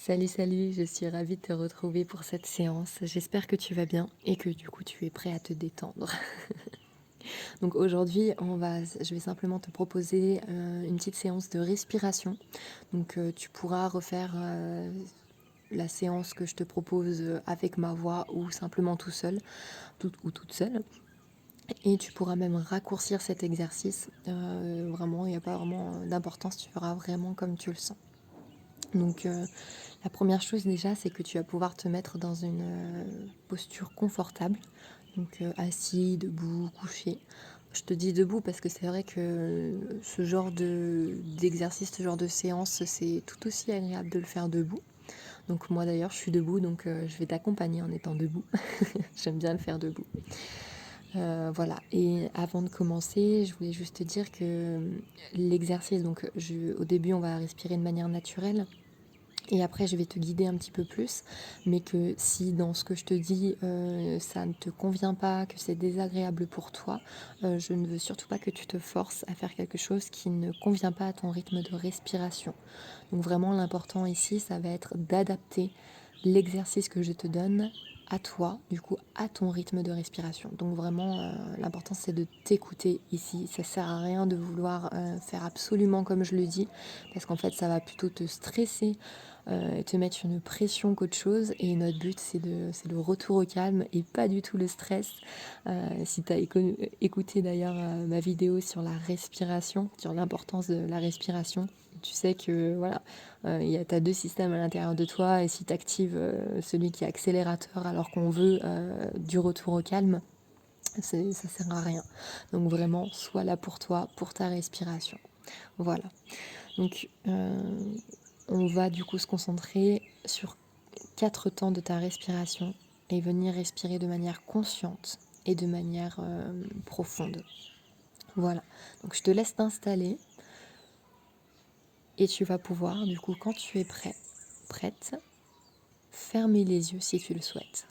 Salut, salut, je suis ravie de te retrouver pour cette séance. J'espère que tu vas bien et que du coup tu es prêt à te détendre. Donc aujourd'hui, je vais simplement te proposer une petite séance de respiration. Donc tu pourras refaire la séance que je te propose avec ma voix ou simplement tout seul, ou toute seule. Et tu pourras même raccourcir cet exercice. Vraiment, il n'y a pas vraiment d'importance, tu feras vraiment comme tu le sens. Donc la première chose déjà, c'est que tu vas pouvoir te mettre dans une posture confortable, donc assis, debout, couché. Je te dis debout parce que c'est vrai que ce genre d'exercice, ce genre de séance, c'est tout aussi agréable de le faire debout. Donc moi d'ailleurs, je suis debout, donc je vais t'accompagner en étant debout. J'aime bien le faire debout. Voilà, et avant de commencer, je voulais juste te dire que l'exercice, donc au début on va respirer de manière naturelle. Et après, je vais te guider un petit peu plus, mais que si dans ce que je te dis, ça ne te convient pas, que c'est désagréable pour toi, je ne veux surtout pas que tu te forces à faire quelque chose qui ne convient pas à ton rythme de respiration. Donc vraiment, l'important ici, ça va être d'adapter l'exercice que je te donne à toi, du coup, à ton rythme de respiration. Donc vraiment, l'important, c'est de t'écouter ici. Ça sert à rien de vouloir faire absolument comme je le dis, parce qu'en fait, ça va plutôt te stresser, te mettre une pression qu'autre chose. Et notre but, c'est le retour au calme et pas du tout le stress. Si tu as écouté d'ailleurs ma vidéo sur la respiration, sur l'importance de la respiration, tu sais que voilà, tu as deux systèmes à l'intérieur de toi, et si tu actives celui qui est accélérateur alors qu'on veut du retour au calme, ça sert à rien. Donc vraiment, sois là pour toi, pour ta respiration. Voilà. Donc on va du coup se concentrer sur 4 temps de ta respiration et venir respirer de manière consciente et de manière profonde. Voilà. Donc je te laisse t'installer. Et tu vas pouvoir, du coup, quand tu es prêt, prête, fermer les yeux si tu le souhaites.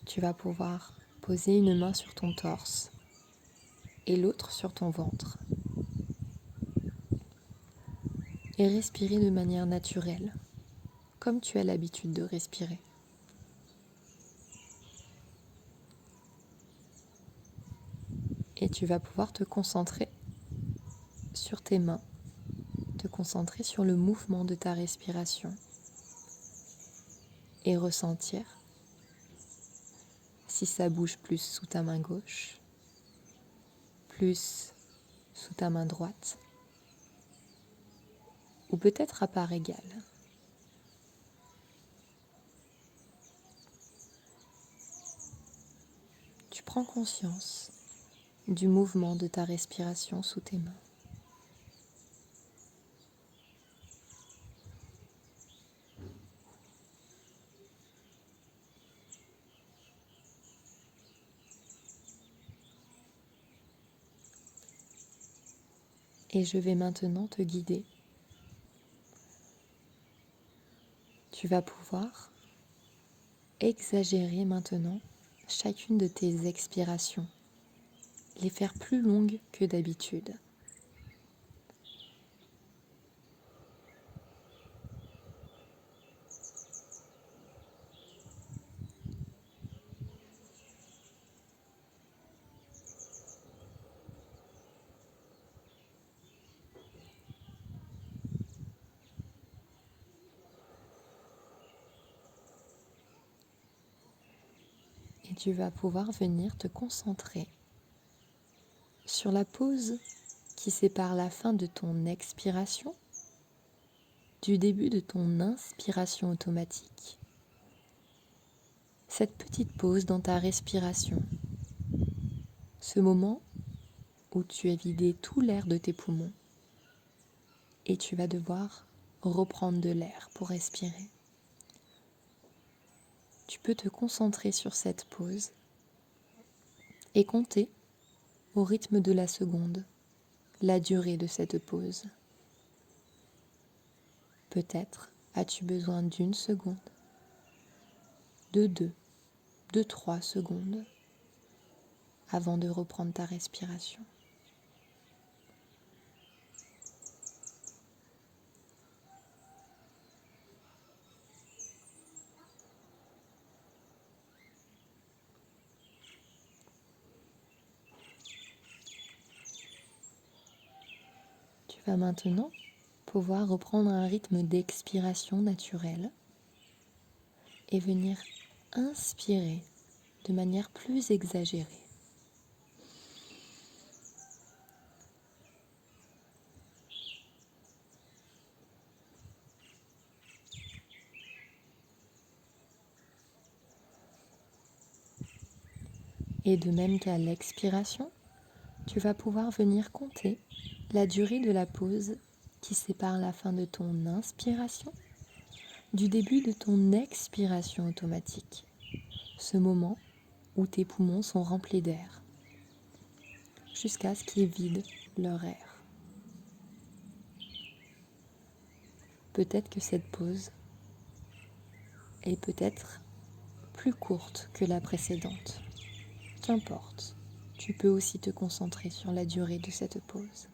Tu vas pouvoir poser une main sur ton torse et l'autre sur ton ventre. Et respirer de manière naturelle, comme tu as l'habitude de respirer. Et tu vas pouvoir te concentrer sur tes mains, te concentrer sur le mouvement de ta respiration et ressentir si ça bouge plus sous ta main gauche, plus sous ta main droite, ou peut-être à part égale. Tu prends conscience du mouvement de ta respiration sous tes mains. Et je vais maintenant te guider. Tu vas pouvoir exagérer maintenant chacune de tes expirations, les faire plus longues que d'habitude. Et tu vas pouvoir venir te concentrer sur la pause qui sépare la fin de ton expiration du début de ton inspiration automatique. Cette petite pause dans ta respiration, ce moment où tu as vidé tout l'air de tes poumons et tu vas devoir reprendre de l'air pour respirer. Tu peux te concentrer sur cette pause et compter au rythme de la seconde la durée de cette pause. Peut-être as-tu besoin d'une seconde, de deux, de 3 secondes avant de reprendre ta respiration. Tu vas maintenant pouvoir reprendre un rythme d'expiration naturel et venir inspirer de manière plus exagérée. Et de même qu'à l'expiration, tu vas pouvoir venir compter la durée de la pause qui sépare la fin de ton inspiration du début de ton expiration automatique. Ce moment où tes poumons sont remplis d'air, jusqu'à ce qu'ils vident leur air. Peut-être que cette pause est peut-être plus courte que la précédente. Qu'importe, tu peux aussi te concentrer sur la durée de cette pause.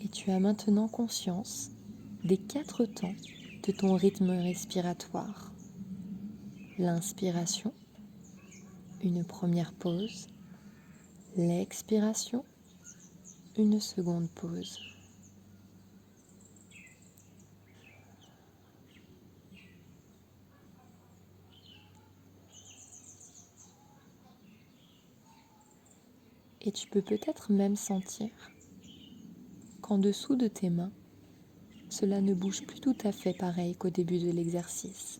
Et tu as maintenant conscience des 4 temps de ton rythme respiratoire. L'inspiration, une première pause. L'expiration, une seconde pause. Et tu peux peut-être même sentir qu'en dessous de tes mains, cela ne bouge plus tout à fait pareil qu'au début de l'exercice.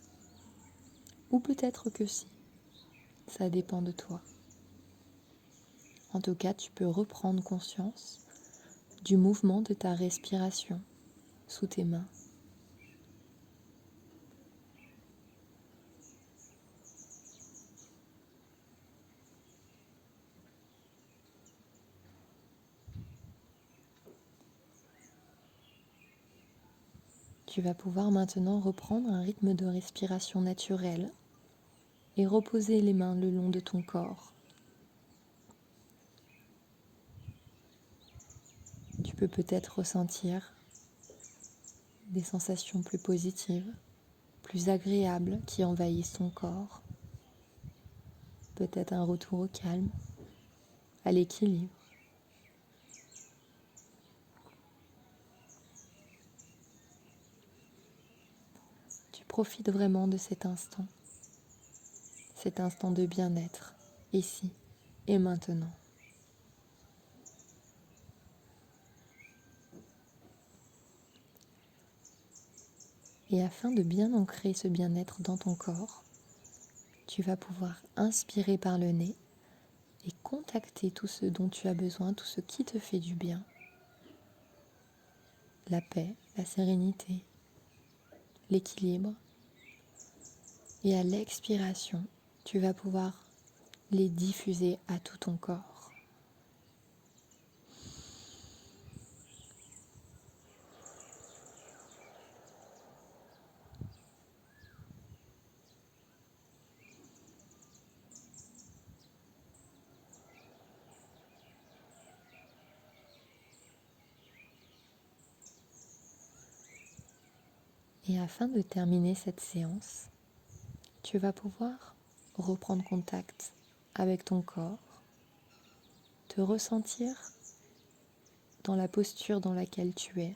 Ou peut-être que si, ça dépend de toi. En tout cas, tu peux reprendre conscience du mouvement de ta respiration sous tes mains. Tu vas pouvoir maintenant reprendre un rythme de respiration naturel et reposer les mains le long de ton corps. Tu peux peut-être ressentir des sensations plus positives, plus agréables qui envahissent ton corps. Peut-être un retour au calme, à l'équilibre. Tu profites vraiment de cet instant de bien-être, ici et maintenant. Et afin de bien ancrer ce bien-être dans ton corps, tu vas pouvoir inspirer par le nez et contacter tout ce dont tu as besoin, tout ce qui te fait du bien. La paix, la sérénité, l'équilibre. Et à l'expiration, tu vas pouvoir les diffuser à tout ton corps. Et afin de terminer cette séance, tu vas pouvoir reprendre contact avec ton corps, te ressentir dans la posture dans laquelle tu es,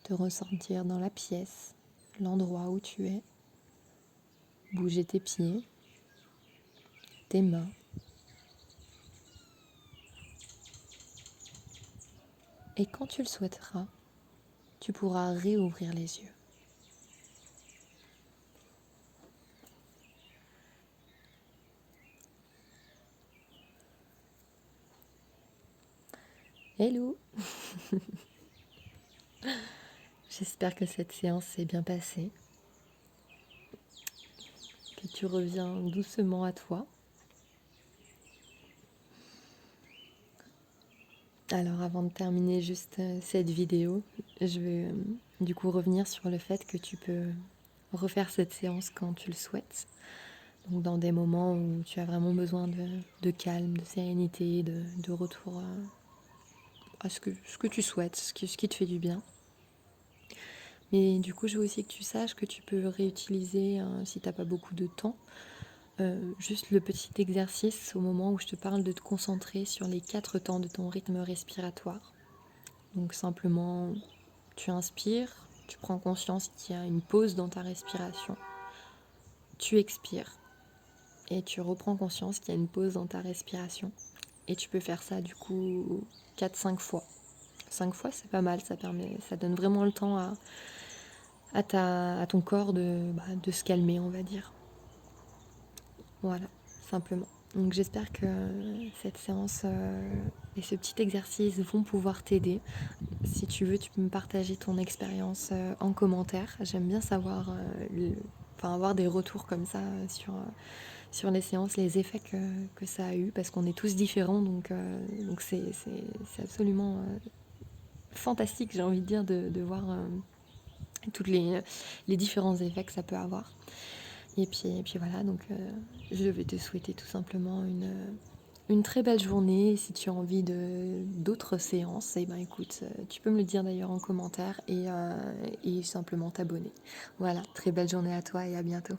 te ressentir dans la pièce, l'endroit où tu es, bouger tes pieds, tes mains. Et quand tu le souhaiteras, tu pourras réouvrir les yeux. Hello! J'espère que cette séance s'est bien passée, que tu reviens doucement à toi. Alors avant de terminer juste cette vidéo, je vais du coup revenir sur le fait que tu peux refaire cette séance quand tu le souhaites. Donc dans des moments où tu as vraiment besoin de calme, de sérénité, de retour à ce que tu souhaites, ce qui te fait du bien. Mais du coup, je veux aussi que tu saches que tu peux réutiliser, si t'as pas beaucoup de temps, juste le petit exercice au moment où je te parle de te concentrer sur les 4 temps de ton rythme respiratoire. Donc simplement, tu inspires, tu prends conscience qu'il y a une pause dans ta respiration, tu expires et tu reprends conscience qu'il y a une pause dans ta respiration. Et tu peux faire ça du coup 4-5 fois. 5 fois, c'est pas mal, ça donne vraiment le temps à ton corps de se calmer, on va dire. Voilà, simplement. Donc j'espère que cette séance et ce petit exercice vont pouvoir t'aider. Si tu veux, tu peux me partager ton expérience en commentaire. J'aime bien savoir, avoir des retours comme ça sur les séances, les effets que ça a eu, parce qu'on est tous différents, donc c'est absolument fantastique, j'ai envie de dire, de voir tous les différents effets que ça peut avoir. Et puis voilà, donc je vais te souhaiter tout simplement une très belle journée. Si tu as envie d'autres séances, eh ben écoute, tu peux me le dire d'ailleurs en commentaire et simplement t'abonner. Voilà, très belle journée à toi et à bientôt.